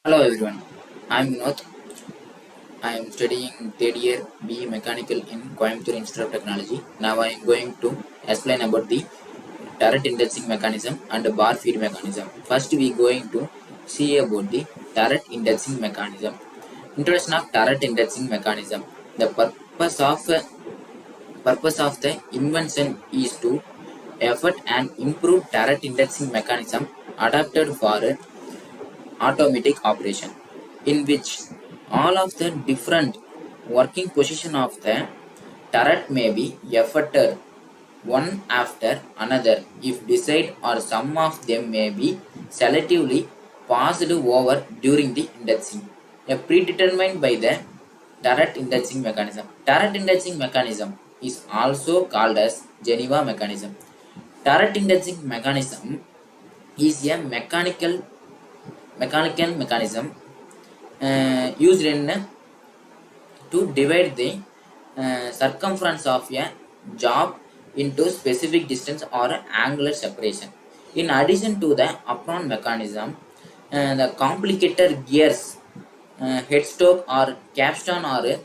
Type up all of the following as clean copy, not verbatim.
Hello everyone, I'm Vinod. I am studying third year BE Mechanical in Coimbatore Institute of Technology. Now I am going to explain about the turret indexing mechanism and the bar feed mechanism. First we going to see about the turret indexing mechanism. Introduction of turret indexing mechanism. The purpose of the invention is to effort and improve turret indexing mechanism adapted for automatic operation, in which all of the different working position of the turret may be effected one after another if desired, or some of them may be selectively passed over during the indexing, a predetermined by the turret indexing mechanism. Turret indexing mechanism is also called as Geneva mechanism. Turret indexing mechanism is a mechanical mechanism used in to divide the circumference of a job into specific distance or angular separation. In addition to the apron mechanism, the complicated gears, headstock or capstan or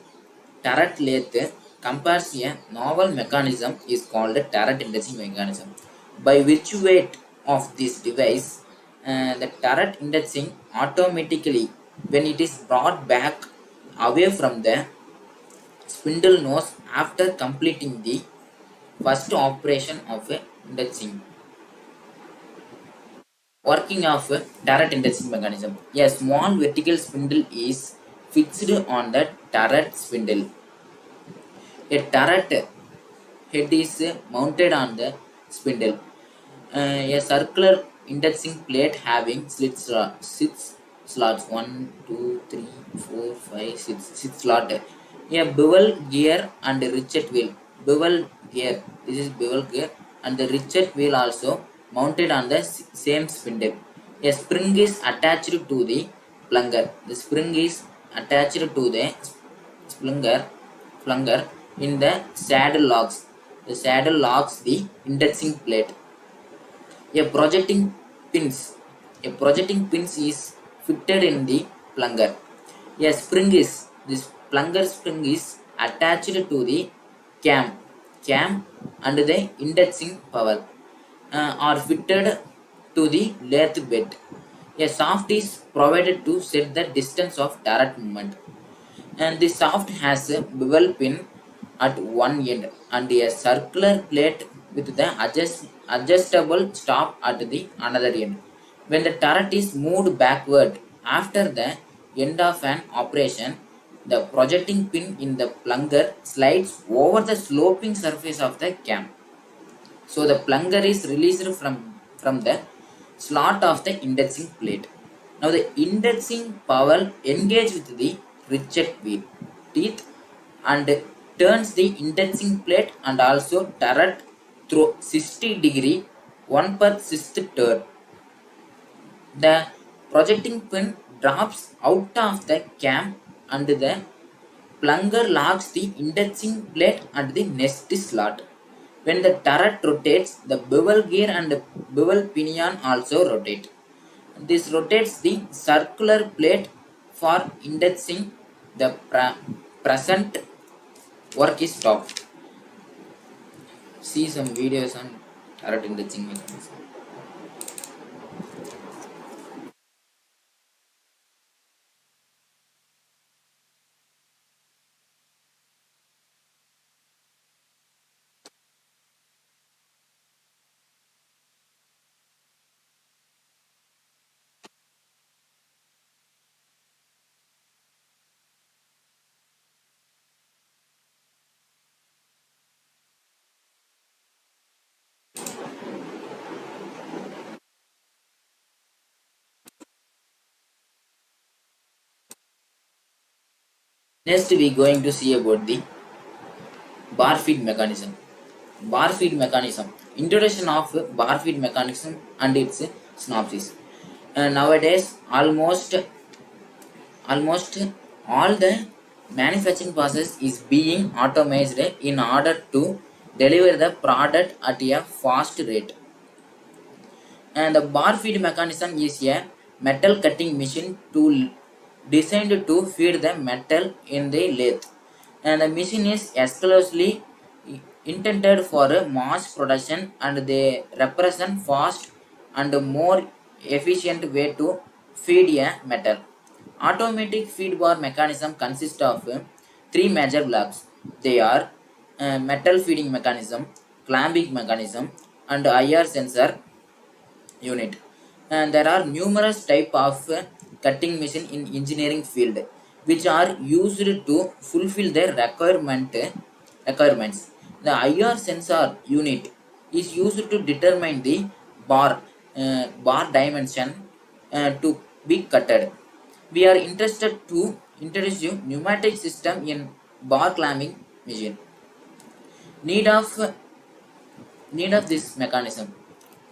turret lathe compares a novel mechanism is called a turret indexing mechanism. By virtue weight of this device, the turret indexing automatically when it is brought back away from the spindle nose after completing the first operation of a indexing. Working of a turret indexing mechanism. A small vertical spindle is fixed on the turret spindle. A turret head is mounted on the spindle. A circular indexing plate having six slots, 1, 2, 3, 4, 5, 6, 6 slot. A bevel gear and a richet wheel. Bevel gear, this is bevel gear, and the richet wheel also mounted on the same spindle. A spring is attached to the plunger. The spring is attached to the plunger plunger in the saddle locks. The saddle locks the indexing plate. A projecting pins is fitted in the plunger. A spring is this plunger spring is attached to the cam cam and the indexing power are fitted to the lathe bed. A shaft is provided to set the distance of turret movement, and the shaft has a bevel pin at one end and a circular plate with the adjustable stop at the another end. When the turret is moved backward after the end of an operation, the projecting pin in the plunger slides over the sloping surface of the cam. So the plunger is released from the slot of the indexing plate. Now the indexing power engage with the richet wheel teeth and turns the indexing plate and also turret through 60-degree 1 per sixth turn. The projecting pin drops out of the cam and the plunger locks the indexing plate at the next slot. When the turret rotates, the bevel gear and bevel pinion also rotate. This rotates the circular plate for indexing. The present work is stopped. See some videos on turret indexing mechanism. Next, we going to see about the bar feed mechanism. Bar feed mechanism. Introduction of bar feed mechanism and its synopsis. Nowadays, almost all the manufacturing process is being automated in order to deliver the product at a fast rate. And the bar feed mechanism is a metal cutting machine tool designed to feed the metal in the lathe. And the machine is exclusively intended for a mass production, and they represent fast and more efficient way to feed a metal. Automatic feed bar mechanism consists of three major blocks. They are metal feeding mechanism, clamping mechanism, and IR sensor unit. And there are numerous type of cutting machine in engineering field which are used to fulfill their requirements. The IR sensor unit is used to determine the bar dimension to be cutted. We are interested to introduce you pneumatic system in bar clamping machine. Need of this mechanism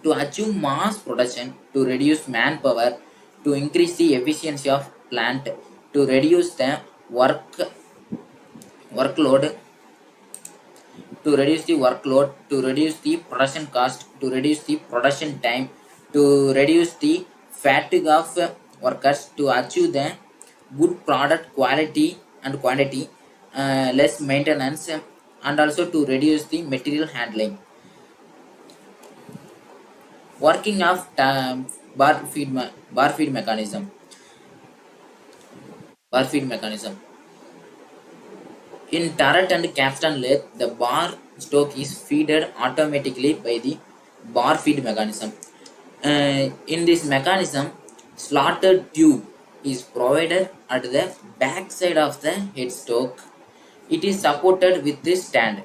to achieve mass production, to reduce manpower, to increase the efficiency of plant, to reduce the workload, to reduce the production cost, to reduce the production time, to reduce the fatigue of workers, to achieve the good product quality and quantity, less maintenance, and also to reduce the material handling. Working of bar feed mechanism. Bar feed mechanism. In turret and capstan lathe, the bar stock is fed automatically by the bar feed mechanism. In this mechanism, slotted tube is provided at the back side of the headstock. It is supported with this stand.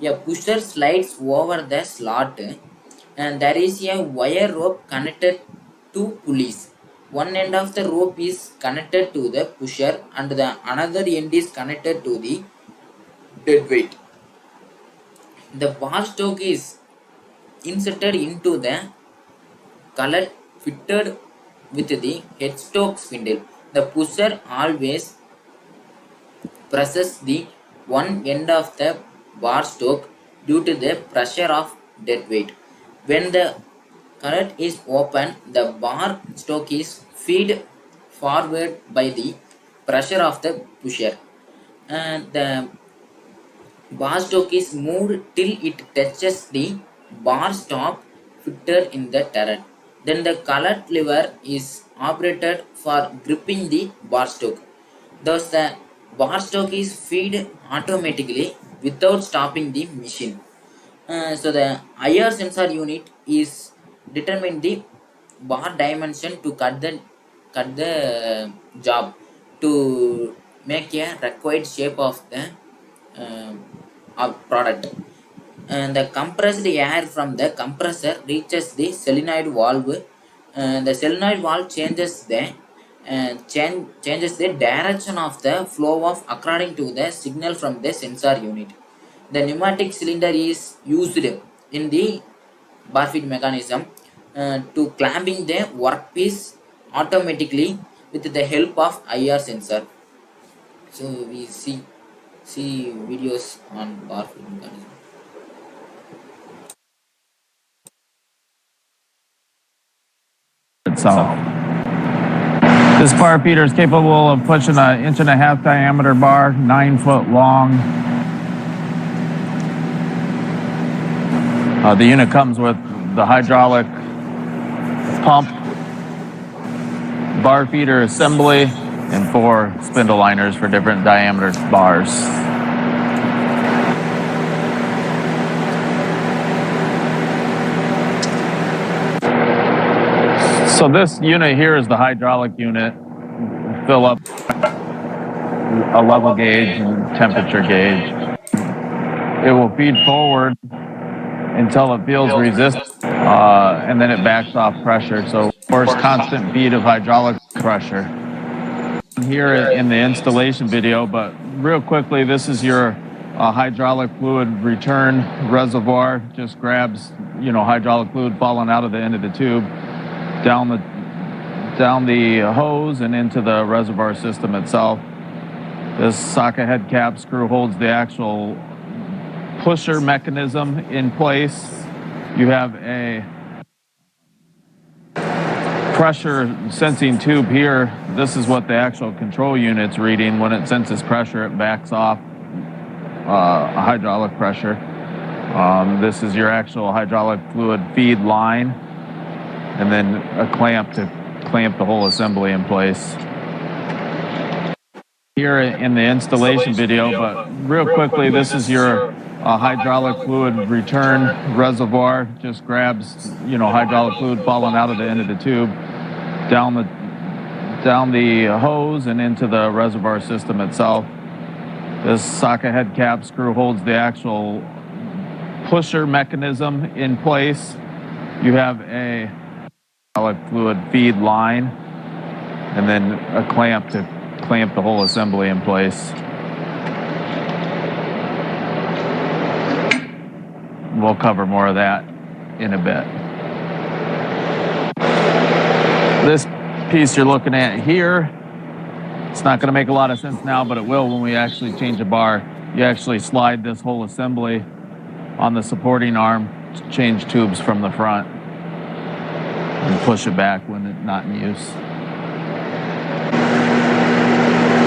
A pusher slides over the slot, and there is a wire rope connected to pulleys. One end of the rope is connected to the pusher and the another end is connected to the dead weight. The bar stock is inserted into the collet fitted with the headstock spindle. The pusher always presses the one end of the bar stock due to the pressure of dead weight. When the collet is open, the bar stock is fed forward by the pressure of the pusher, and the bar stock is moved till it touches the bar stop fitted in the turret. Then the collet lever is operated for gripping the bar stock. Thus, the bar stock is fed automatically without stopping the machine. So the IR sensor unit is determine the bar dimension to cut the job to make a required shape of the product. And the compressed air from the compressor reaches the solenoid valve. The solenoid valve changes the direction of the flow of according to the signal from the sensor unit. The pneumatic cylinder is used in the bar feed mechanism to clamping the workpiece automatically with the help of IR sensor. So we see videos on bar feed mechanism. Itself. This bar feeder is capable of pushing an 1.5-inch diameter bar, 9 foot long. The unit comes with the hydraulic pump, bar feeder assembly, and 4 spindle liners for different diameter bars. So this unit here is the hydraulic unit. Fill up a level gauge and temperature gauge. It will feed forward until it feels resistance, and then it backs off pressure. So of course, constant feed of hydraulic pressure. Here in the installation video, but real quickly, this is your hydraulic fluid return reservoir. Just grabs, hydraulic fluid falling out of the end of the tube, down the hose and into the reservoir system itself. This socket head cap screw holds the actual pusher mechanism in place. You have a pressure sensing tube here, this is what the actual control unit's reading. When it senses pressure, it backs off hydraulic pressure. This is your actual hydraulic fluid feed line, and then a clamp to clamp the whole assembly in place. Here in the installation video, but real quickly, this is your hydraulic fluid return reservoir. Just grabs, hydraulic fluid falling out of the end of the tube, down the hose and into the reservoir system itself. This socket head cap screw holds the actual pusher mechanism in place. You have a hydraulic fluid feed line, and then a clamp to clamp the whole assembly in place. We'll cover more of that in a bit. This piece you're looking at here, it's not going to make a lot of sense now, but it will when we actually change a bar. You actually slide this whole assembly on the supporting arm to change tubes from the front and push it back when it's not in use.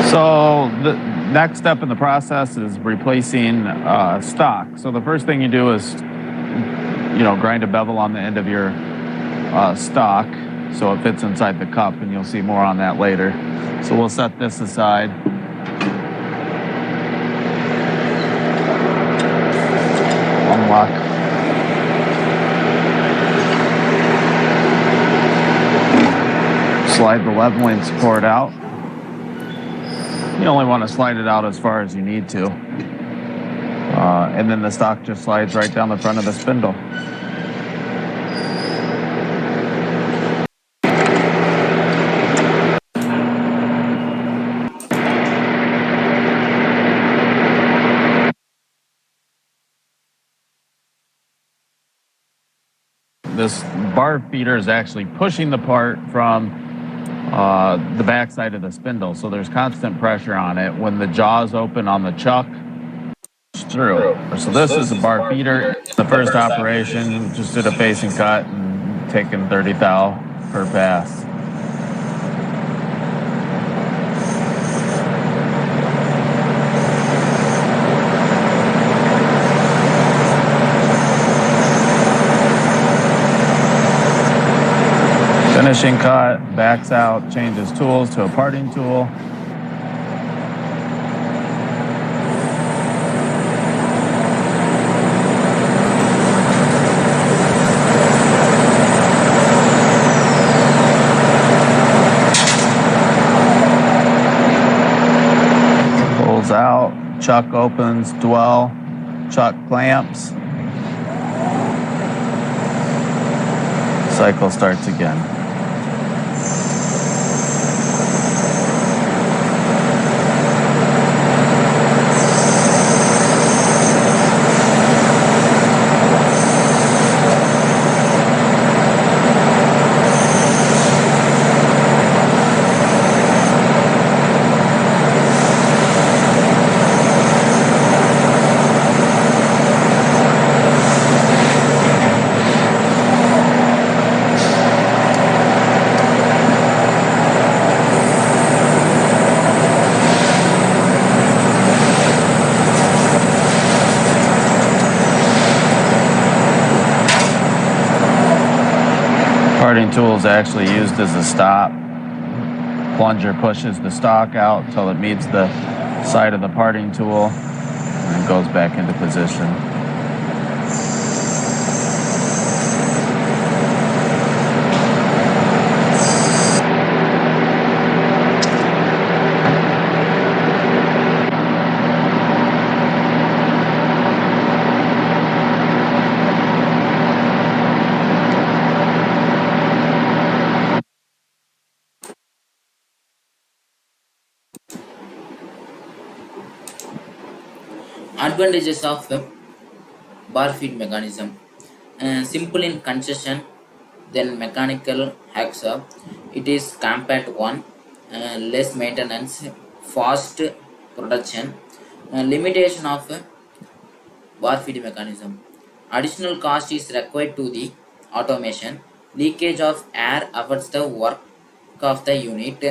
So the next step in the process is replacing stock. So the first thing you do is, grind a bevel on the end of your stock so it fits inside the cup, and you'll see more on that later. So we'll set this aside. Unlock. Slide the leveling support out. You only want to slide it out as far as you need to. And then the stock just slides right down the front of the spindle. This bar feeder is actually pushing the part from the back side of the spindle, so there's constant pressure on it. When the jaws open on the chuck, through. So this is a bar feeder. The first operation, just did a facing cut and taking 30 thou per pass. Finishing cut, backs out, changes tools to a parting tool. Pulls out, chuck opens, dwell, chuck clamps. Cycle starts again. Parting tool is actually used as a stop. Plunger pushes the stock out until it meets the side of the parting tool and goes back into position. Advantages of bar feed mechanism: simple in construction, then mechanical hacksaw. It is compact one, less maintenance, fast production. Limitation of bar feed mechanism: additional cost is required to the automation. leakage of air affects the work of the unit,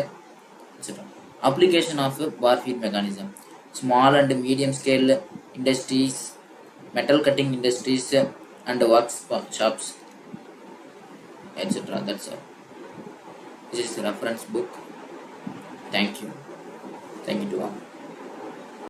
etc. Application of bar feed mechanism. Small and medium scale industries, metal cutting industries, and workshops, etc. That's all. This is the reference book. Thank you. Thank you to all.